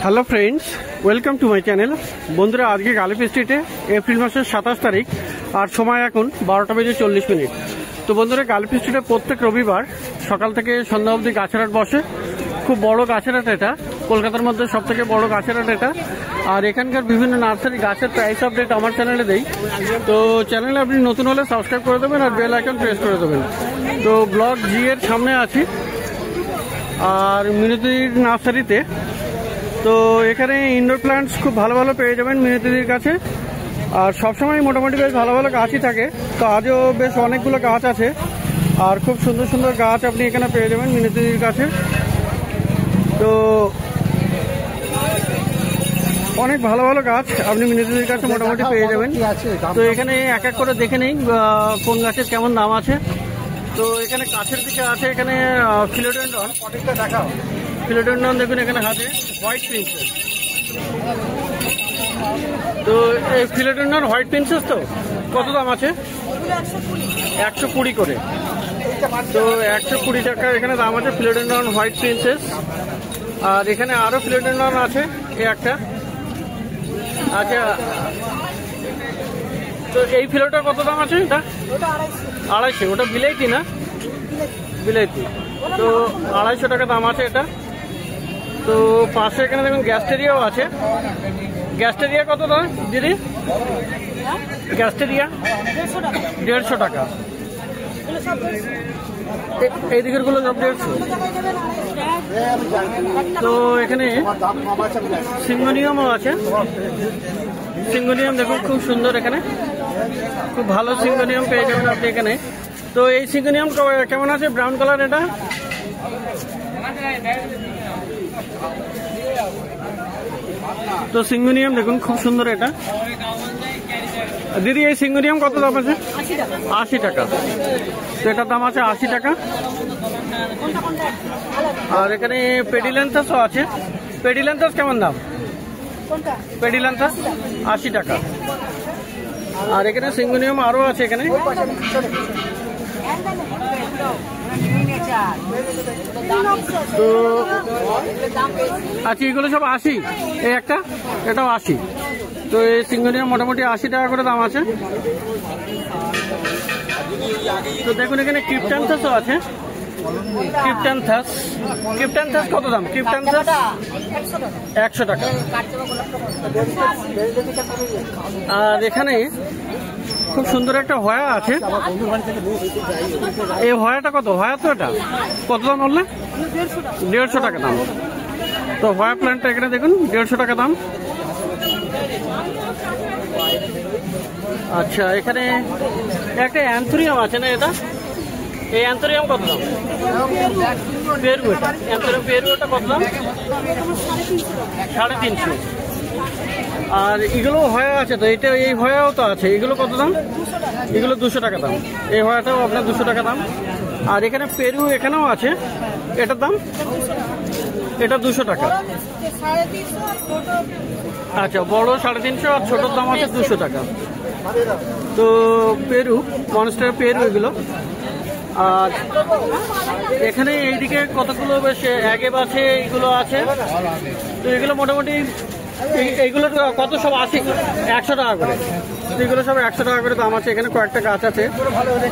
Hello friends, welcome to my channel. বন্ধুরা, আজকে গালিফ স্ট্রিটে এপ্রিল মাসের 27 তারিখ আর সময় এখন 12:40। তো বন্ধুরা, গালিফ স্ট্রিটে প্রত্যেক রবিবার সকাল থেকে সন্ধ্যা অবধি গাছের হাট বসে। খুব বড় গাছের হাট এটা, কলকাতার মধ্যে সব থেকে বড় গাছের হাট এটা। আর এখানকার বিভিন্ন নার্সারি গাছের প্রাইস আপডেট আমার চ্যানেলে দেই। তো চ্যানেলে আপনি নতুন হলে সাবস্ক্রাইব করে দেবেন আর বেল আইকন প্রেস করে দেবেন। তো ব্লক জি এর সামনে আছি আর মিনতির নার্সারিতে। তো এখানে ইনডোর প্ল্যান্টস খুব ভালো ভালো পেয়ে যাবেন মিনতিদির কাছে। আর সবসময় মোটামুটি বেশ ভালো ভালো গাছই থাকে। তো আজও বেশ অনেকগুলো গাছ আছে আর খুব সুন্দর সুন্দর গাছ আপনি এখানে পেয়ে যাবেন মিনতিদির কাছে। তো অনেক ভালো ভালো গাছ আপনি মিনতিদির কাছে মোটামুটি পেয়ে যাবেন। তো এখানে এক এক করে দেখে নেই কোন গাছের কেমন দাম আছে। তো এখানে কাছের দিকে আছে এখানে ফিলোডেন্ড্রন। ফিলোডেন্ড্রন দেখুন এখানে হাতে হোয়াইট প্রিন্সেস। তো এই ফিলোডেন্ড্রন হোয়াইট প্রিন্সেস তো কত দাম আছে? 120 করে। তো 120 টাকা এখানে দাম আছে ফিলোডেন্ড্রন হোয়াইট প্রিন্সেস। আর এখানে আরো ফিলোডেন্ড্রন আছে এই একটা। আচ্ছা, তো এই ফিলোটার কত দাম আছে? এটা 250। ওটা বিলাইতি না? বিলাইতি। তো 250 টাকা দাম আছে এটা। তো পাশে এখানে দেখুন গ্যাস্টেরিয়াও আছে। গ্যাস্টেরিয়া কত দাম দিদি? গ্যাস্টেরিয়া 150 টাকা। এই দিকের গুলো সব 150। তো এখানে সিঙ্গোনিয়ামও আছে। সিঙ্গোনিয়াম দেখুন খুব সুন্দর, এখানে খুব ভালো সিঙ্গোনিয়াম পেয়ে যাবেন আপনি এখানে। তো এই সিঙ্গোনিয়াম কেমন আছে? ব্রাউন কালার এটা। তো সিঙ্গোনিয়াম দেখুন খুব সুন্দর এটা। দিদি, এই সিঙ্গোনিয়াম কত দাম আছে? 80 টাকা। তো এটার দাম আছে 80 টাকা। আর এখানে পেডিল্যান্থাসও আছে। পেডিল্যান্থাস কেমন দাম? পেডিল্যান্থাস 80 টাকা। আর এখানে সিঙ্গোনিয়াম আরো আছে এখানে। তো আচ্ছা, এগুলো সব 80। এই একটা, এটাও 80। তো এই সিঙ্গোনিয়াম মোটামুটি 80 টাকা করে দাম আছে। তো দেখুন এখানে ক্রিপ্ট্যান্থাসও আছে। ক্রিপ্ট্যান্থাস কত দাম? ক্রিপ্ট্যান্থাস 100 টাকা। আর এখানে খুব সুন্দর একটা হয়া আছে। এই হয়াটা কত? হয়া তো এটা কত দাম বললে? 150 টাকা দাম। তো হয়া প্ল্যান্টটা এখানে দেখুন 150 টাকা দাম। আচ্ছা, এখানে একটা অ্যান্থোরিয়াম আছে না? এটা এই অ্যান্থোরিয়াম কত দাম? পেরু। এটা অ্যান্থোরিয়াম পেরু, এটা কত দাম? 350। আর এগুলো হয়া আছে তো, এটা এই হয়াও তো আছে। এগুলো কত দাম? এগুলো 200 টাকা দাম। এই হয়াটাও আপনার 200 টাকা দাম। আর এখানে পেরু এখানেও আছে। এটার দাম? এটা 200 টাকা। আচ্ছা, বড় 350 আর ছোটোর দাম আছে 200 টাকা। তো পেরু, মনস্টার পেরু এগুলো। আর এখানে এইদিকে কতগুলো বেশ অ্যাগেভ আছে, এইগুলো আছে। তো এগুলো মোটামুটি এইগুলো কত? সব 80, 100 টাকা করে। এগুলো সব 100 টাকা করে দাম আছে। এখানে কয়েকটা গাছ আছে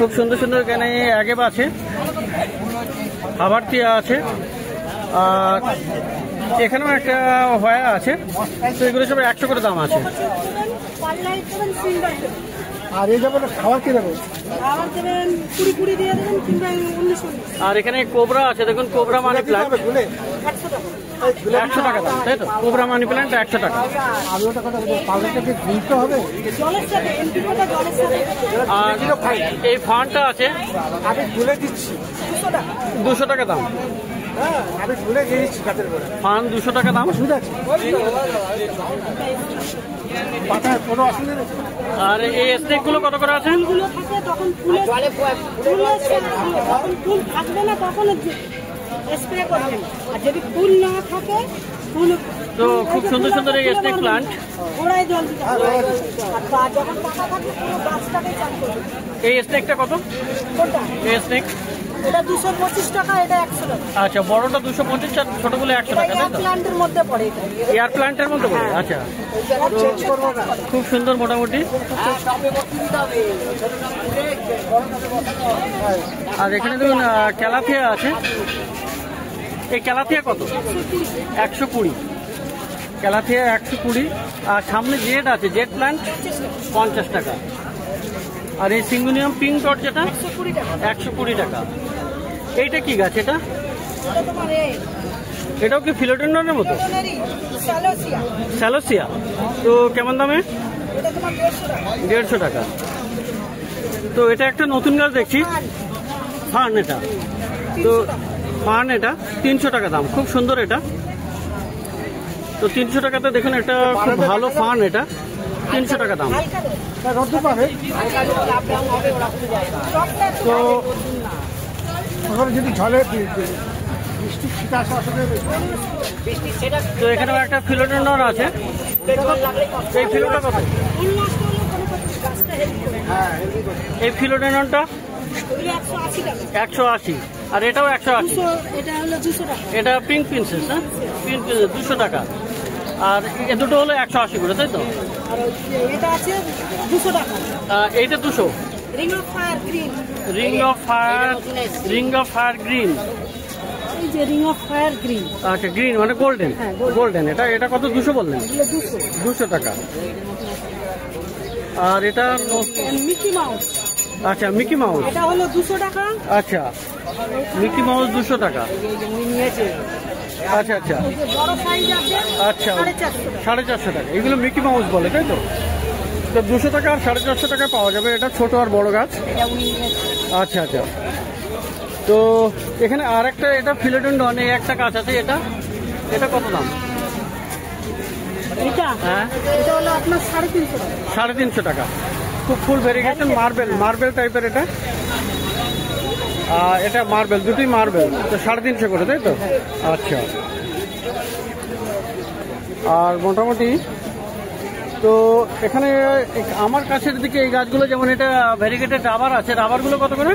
খুব সুন্দর সুন্দর। এখানে অ্যাগেভ আছে, হাবারটিয়া আছে। আর এখানেও একটা হয়া আছে। তো এগুলো সব 100 করে দাম আছে। আর এই যাবেন খাবার কি দেবেন? আর এখানে কোবরা আছে দেখুন, কোবরা মানি প্ল্যান্ট 100 টাকা দাম, তাই তো? কোবরা মানি প্ল্যান্ট 100 টাকা। আর এই ফান্ডটা আছে, আমি তুলে দিচ্ছি 200 টাকা দাম। আমি তুলে দিয়ে দিচ্ছি গাছের গোড়া। ফান্ড 200 টাকা দাম। সুবিধা আছে, পাতায় কোনো অসুবিধা নেই। আর এই স্টেক গুলো কত করে আছে? ফুলগুলো থাকে তখন ফুল থাকবে না, তখন স্প্রে করবেন। আর যদি ফুল না থাকে তো খুব সুন্দর সুন্দর এই স্নেক প্লান্ট। এই স্নেকটা কত? এই স্নেক এটা 225 টাকা, এটা 100 টাকা। আচ্ছা, বড়টা 225 আর ছোটগুলো 100 টাকা। এয়ার প্ল্যান্টের মধ্যে পড়ে এটা। এয়ার প্ল্যান্টের মধ্যে পড়ে, আচ্ছা। খুব সুন্দর মোটামুটি। আর এখানে দেখুন ক্যালাথিয়া আছে। এই ক্যালাথিয়া কত? 120। ক্যালাথিয়া 120। আর সামনে জেড আছে, জেড প্ল্যান্ট 50 টাকা। আর এই সিঙ্গুনিয়াম পিঙ্ক ডট যেটা 120 টাকা। এইটা কি গাছ? এটা এটাও কি ফিলোডেন্ড্রনের মতো? স্যালোসিয়া। তো কেমন দামে? 150 টাকা। তো এটা একটা নতুন গাছ দেখছি, ফার্ন। এটা তো ফার্ন, এটা 300 টাকা দাম। খুব সুন্দর এটা। তো 300 টাকাতে দেখুন, একটা খুব ভালো ফার্ন। এটা 300 টাকা দাম। তো যদি ঝলে তো এখানেও একটা ফিলোডেন্ড্রন আছে। এই ফিলোটা কত? এই ফিলোডেন্ড্রনটা 180। আর এটাও 180। এটা পিঙ্ক প্রিন্সেস, হ্যাঁ, পিঙ্ক প্রিন্সেস 200 টাকা। আর এ দুটো হলো 180 করে, তাই তো? এটা আছে 200 টাকা। এইটা 200। Ring of fire green. Ring of fire green. এই যে রিং অফ ফায়ার গ্রিন। আচ্ছা, গ্রিন মানে গোল্ডেন। গোল্ডেন। এটা কত? 200 বললেন? 200 টাকা। আর এটা মিকি মাউস। আচ্ছা, মিকি মাউস। এটা হলো 200 টাকা। আচ্ছা, মিকি মাউস 200 টাকা। আচ্ছা আচ্ছা বড় সাইজ আছে। আচ্ছা, 450 টাকা। এগুলো মিকি মাউস বলে, তাই তো? তো 200 টাকা আর 450 টাকায় পাওয়া যাবে। এটা ছোট আর বড় গাছ। আচ্ছা আচ্ছা। তো এখানে আর একটা, এটা ফিলোডেন্ড্রন, এই একটা গাছ আছে। এটা কত দাম? এটা হ্যাঁ, এটা হলো আপনার 350 টাকা। 350 টাকা। খুব ফুল ভেরিগেশন, মার্বেল টাইপের এটা। এটা মার্বেল, দুটোই মার্বেল। তো 350 করে, তাই তো? আচ্ছা। আর মোটামুটি তো এখানে আমার কাছের দিকে এই গাছগুলো, যেমন এটা ভেরিগেটেড রাবার আছে। রাবারগুলো কত করে?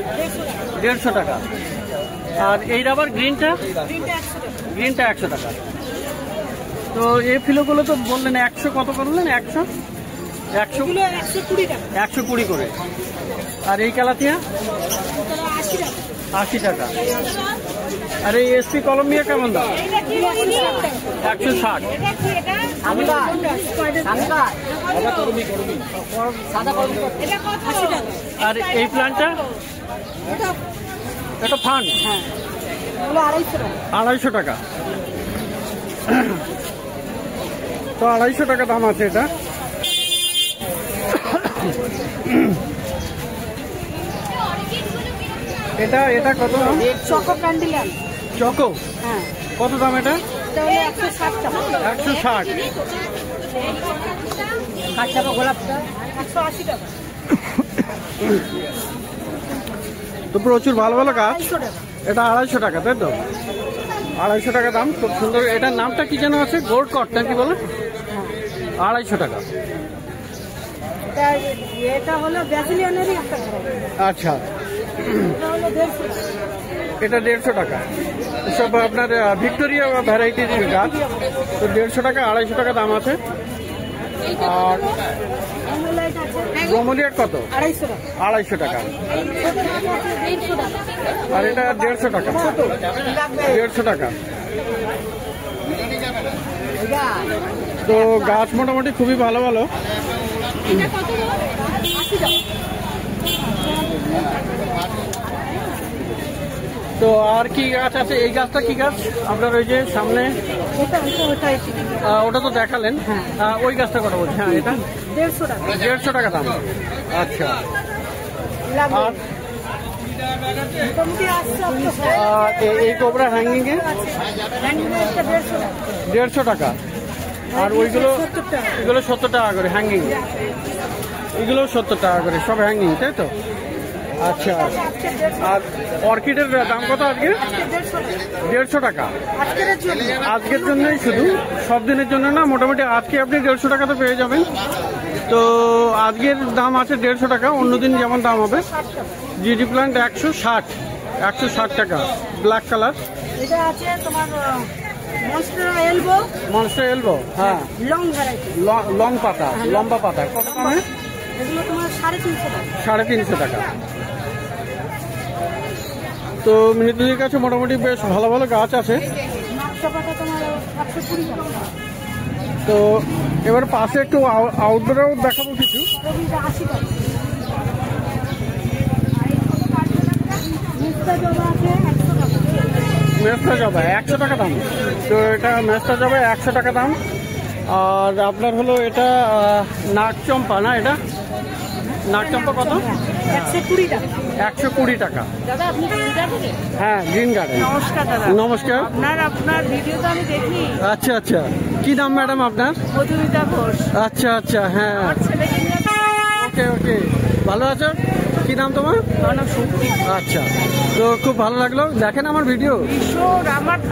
150 টাকা। আর এই রাবার গ্রিনটা 100 টাকা। তো এই ফিলোগুলো তো বললেন 100, কত করলেন? 120 করে। আর এই কালাতিয়া 80 টাকা। আর এই এসপি কলম্বিয়া কেমন দাম? 160। আর এই প্ল্যান্টটা? এটা ফান্ড 250 টাকা। তো 250 টাকা দাম আছে এটা। এটা কত দাম? চকো ক্যান্ডিল্যান্ড। চকো? হ্যাঁ। কত দাম এটা? এটা হলো 160 টাকা। 160। কাঁচা গোলাপটা 180 টাকা। তো প্রচুর ভালো ভালো গাছ। 250 টাকা। এটা 250 টাকা, তাই তো? 250 টাকা দাম। খুব সুন্দর। এটার নামটা কি যেন আছে? গোল্ড কট নাকি বলে? 250 টাকা। এটা হলো ব্রাজিলিয়ানেরই একটা ভ্যারাইটি। আচ্ছা, এটা হলো 150 টাকা। এটা 150 টাকা। সব আপনার ভিক্টোরিয়া ভ্যারাইটির গাছ। তো 150 টাকা, 250 টাকা দাম আছে। আর ব্রোমোলিয়ার কত? 250 টাকা। 250 টাকা। আর এটা 150 টাকা। 150 টাকা। তো গাছ মোটামুটি খুবই ভালো ভালো। তো আর কি গাছ আছে? এই গাছটা কি গাছ আপনার? ওই যে সামনে ওটা তো দেখালেন। ওই গাছটা কথা বলছি। হ্যাঁ, এটা 150 টাকা। 150 টাকা দাম। আচ্ছা। আর এই কোবরা হ্যাঙ্গিং এ 150 টাকা। আর ওইগুলো? এগুলো 70 টাকা করে হ্যাঙ্গিং। এগুলো 70 টাকা করে, সব হ্যাঙ্গিং, তাই তো? আচ্ছা। আর অর্কিডের দাম কত আজকে? 150 150 টাকা টাকা আজকের জন্য। আজকের জন্যই শুধু, সব দিনের জন্য না। মোটামুটি আজকে আপনি 150 টাকাতে পেয়ে যাবেন। তো আজকের দাম আছে 150 টাকা, অন্যদিন যেমন দাম হবে। জিডি প্ল্যান্ট 160 টাকা, ব্ল্যাক কালার। এটা আছে তোমার মনস্টার এলবো, মনস্টার এলবো, হ্যাঁ, লং ভ্যারাইটি। লং পাতা, লম্বা পাতা। কত দামে? এগুলো তোমার 350 টাকা। 350 টাকা। তো মিনিটুদির কাছে মোটামুটি বেশ ভালো ভালো গাছ আছে। নকশা পাতা তোমার 120 টাকা। তো এবার পাশে একটু আউটডোরেও দেখাবো কিছু। রবিটা 80 টাকা। মিস্তা জবা আছে 100 টাকা। মেস্তা জবা 100 টাকা দাম। তো এটা মেস্তা জবা 100 টাকা দাম। আর আপনার হলো এটা নাগচম্পা, না? এটা নাগচম্পা কত? 120 টাকা। 120 টাকা। দাদা আপনি গ্রিন গার্ডেন? হ্যাঁ, গ্রিন গার্ডেন। নমস্কার দাদা। নমস্কার। আপনার ভিডিও তো আমি দেখি। আচ্ছা আচ্ছা, কি দাম ম্যাডাম আপনার? মধুমিতা ঘোষ। আচ্ছা আচ্ছা, হ্যাঁ, আমার ছেলেকে নিয়ে ওকে ওকে। ভালো আছো? কি নাম তোমার? অনেক সুন্দর। আচ্ছা, তো খুব ভালো লাগলো। দেখেন আমার ভিডিও? ভীষণ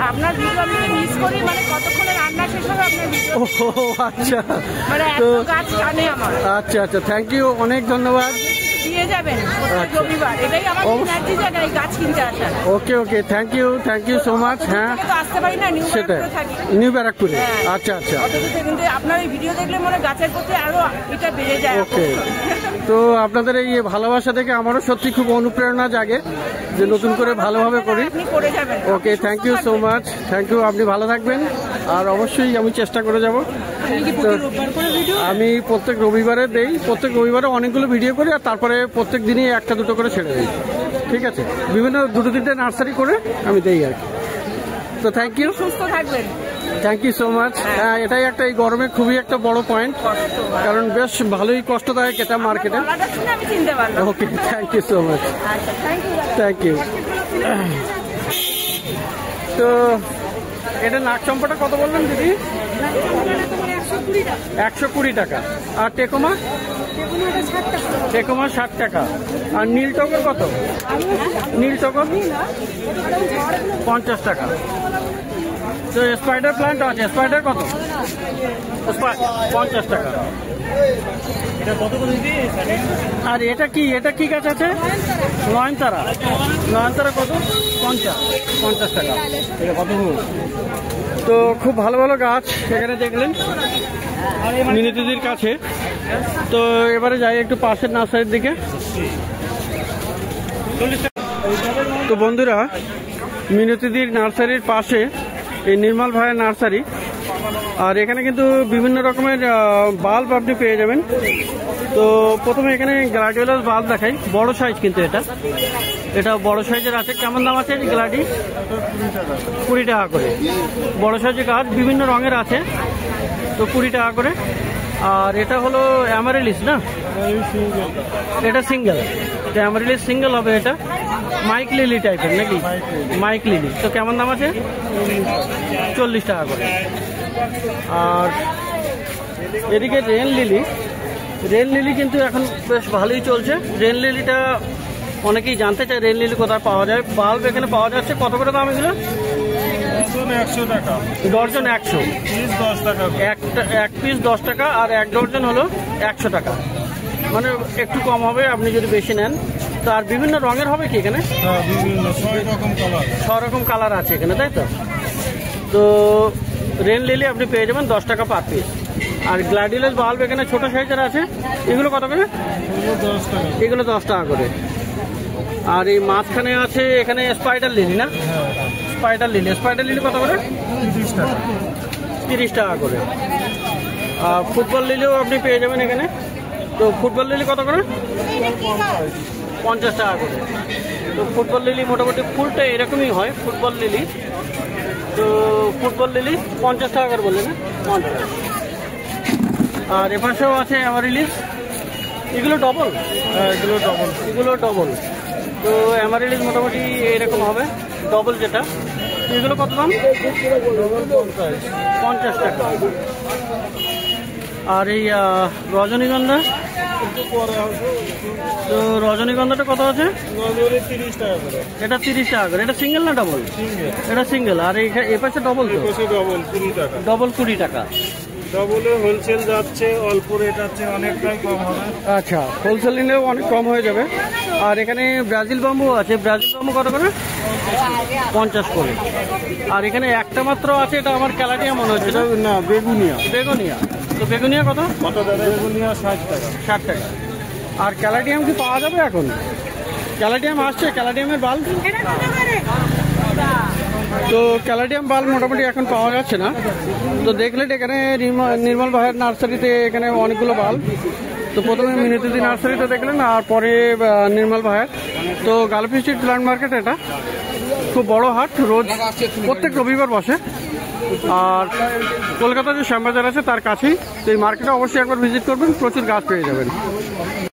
আপনার ভিডিও আমি মিস করি, মানে কতক্ষণে রান্না শেষ হবে আপনার ভিডিও। ও আচ্ছা, মানে তো এত গাছ টানে আমার। আচ্ছা আচ্ছা, থ্যাংক ইউ, অনেক ধন্যবাদ। দিয়ে যাবেন প্রত্যেক রবিবার, এটাই আমার এনার্জি জায়গায় গাছ কিনতে আসা। ওকে ওকে, থ্যাংক ইউ সো মাচ। হ্যাঁ, তো আসতে পারি না, নিউ সেটাই, ব্যারাকপুরে থাকি। নিউ ব্যারাকপুরে। হ্যাঁ। আচ্ছা আচ্ছা, অতদূরে কিন্তু আপনার এই ভিডিও দেখলে মনে হয় গাছের প্রতি আরো এটা বেড়ে যায়। ওকে। তো আপনাদের এই ভালোবাসা দেখে আমারও সত্যি খুব অনুপ্রেরণা জাগে যে নতুন করে ভালোভাবে করি। আপনি করে যাবেন। Okay, thank you so much, thank you. আপনি ভালো থাকবেন, আর অবশ্যই আমি চেষ্টা করে যাব। আমি প্রত্যেক রবিবারে দেই, প্রত্যেক রবিবারে অনেকগুলো ভিডিও করি, আর তারপরে প্রত্যেক দিনই একটা দুটো করে ছেড়ে দিই। ঠিক আছে, বিভিন্ন দুটো তিনটে নার্সারি করে আমি দেই আর কি। তো থ্যাংক ইউ, সুস্থ থাকবেন। Thank you so much. হ্যাঁ, এটাই একটা এই গরমে খুবই একটা বড় পয়েন্ট, কারণ বেশ ভালোই কষ্টদায়ক এটা মার্কেটে। গলাটা শুনে আমি চিনতে পারলাম। ওকে, থ্যাংক ইউ সো মাচ, আচ্ছা, থ্যাংক ইউ। তো এটা নাগচম্পাটা কত বললেন দিদি? 120 টাকা। আর টেকোমা? টেকোমা 60 টাকা। আর নীল টগর কত? নীল টগর 50 টাকা। তো স্পাইডার প্ল্যান্ট আছে, স্পাইডার কত? 50 টাকা। আর এটা কি গাছ আছে? নয়নতারা। নয়নতারা কত? 50 টাকা। এটা কত? তো খুব ভালো ভালো গাছ এখানে দেখলেন মিনিদিদির কাছে। তো এবারে যাই একটু পাশের নার্সারির দিকে। তো বন্ধুরা, মিনতিদির নার্সারির পাশে এই নির্মল ভাইয়ের নার্সারি। আর এখানে কিন্তু বিভিন্ন রকমের বাল্ব আপনি পেয়ে যাবেন। তো প্রথমে এখানে গ্লাডিওলাস বাল্ব দেখাই, বড় সাইজ, কিন্তু এটা বড় সাইজের আছে। কেমন দাম আছে গ্লাডি? 20 টাকা করে। বড় সাইজের গাছ বিভিন্ন রঙের আছে, তো 20 টাকা করে। আর এটা হলো অ্যামারেলিস, না? এটা সিঙ্গেল, অ্যামারেলিস সিঙ্গেল হবে। এটা মাইক লিলি টাইপের নাকি? Mike lily. তো কেমন দাম আছে? 40 টাকা করে। আর এদিকে রেন লিলি কিন্তু এখন বেশ ভালোই চলছে। রেন লিলিটা অনেকেই জানতে চায় রেন লিলি কোথায় পাওয়া যায়। বাল্ব এখানে পাওয়া যাচ্ছে। কত করে দাম এগুলো? 100 টাকা। ডর্জন 100, এক পিস 10 টাকা। আর এক ডর্জন হলো 100 টাকা, মানে একটু কম হবে আপনি যদি বেশি নেন। তো আর বিভিন্ন রঙের হবে কি এখানে? বিভিন্ন 6 রকম কালার আছে এখানে, তাই তো? তো রেন লিলি আপনি পেয়ে যাবেন 10 টাকা পার পিস। আর গ্লাডিওলাস বাল্ব এখানে ছোট সাইজের আছে। এগুলো কত করে? 10 টাকা। এগুলো 10 টাকা করে। আর এই মাঝখানে আছে এখানে স্পাইডার লিলি, না? স্পাইডার লিলি কত করে? 30 টাকা করে। আর ফুটবল লিলিও আপনি পেয়ে যাবেন এখানে। তো ফুটবল লিলি কত করে? 50 টাকা করে। তো ফুটবল লিলি মোটামুটি ফুলটা এরকমই হয়, ফুটবল লিলি। তো ফুটবল লিলি 50 টাকা করে বললেন, না? 50। আর এপাশেও আছে অ্যামারিলিস। এগুলো ডবল? এগুলো ডবল। তো অ্যামারিলিস মোটামুটি এরকম হবে, ডবল যেটা। এগুলো কত দাম? 50 টাকা। আর এই রজনীগন্ধা একটু পরে আসবে। তো রজনীগন্ধাটা কত আছে? রজনী 30 টাকা করে। এটা 30 টাকা করে। এটা সিঙ্গেল না ডাবল? সিঙ্গেল। এটা সিঙ্গেল। আর এ পাশে ডবল তো? এপাশে ডবল 20 টাকা। ডবল 20 টাকা। ডবলে হোলসেল যাচ্ছে, অল্প রেট আছে, অনেকটাই কম হবে। আচ্ছা, হোলসেল নিলেও অনেক কম হয়ে যাবে। আর এখানে ব্রাজিল বাম্বু আছে। ব্রাজিল বাম্বু কত করে? 50 করে। আর এখানে একটা মাত্র আছে, এটা আমার ক্যালাটিয়া মনে হচ্ছে। এটা না, বেগুনিয়া। বেগুনিয়া। তো বেগুনিয়া কত? কত দাদা? বেগুনিয়া 60 টাকা। 60 টাকা। আর ক্যালাটিয়াম কি পাওয়া যাবে এখন? ক্যালাটিয়াম আসছে, ক্যালাটিয়ামের বাল্ব? তো ক্যালাটিয়াম বাল্ব মোটামুটি এখন পাওয়া যাচ্ছে না। তো দেখলেন এখানে নির্মল ভাইয়ের নার্সারিতে এখানে অনেকগুলো বাল্ব। তো প্রথমে মিনতিদি নার্সারিতে দেখলেন, আর পরে নির্মল ভাইয়ের। তো গালফি স্ট্রিট প্ল্যান্ট মার্কেট, এটা খুব বড় হাট, রোজ প্রত্যেক রবিবার বসে। আর কলকাতা যে শ্যামবাজার আছে তার কাছেই। তো এই মার্কেটে অবশ্যই একবার ভিজিট করবেন, প্রচুর গাছ পেয়ে যাবেন।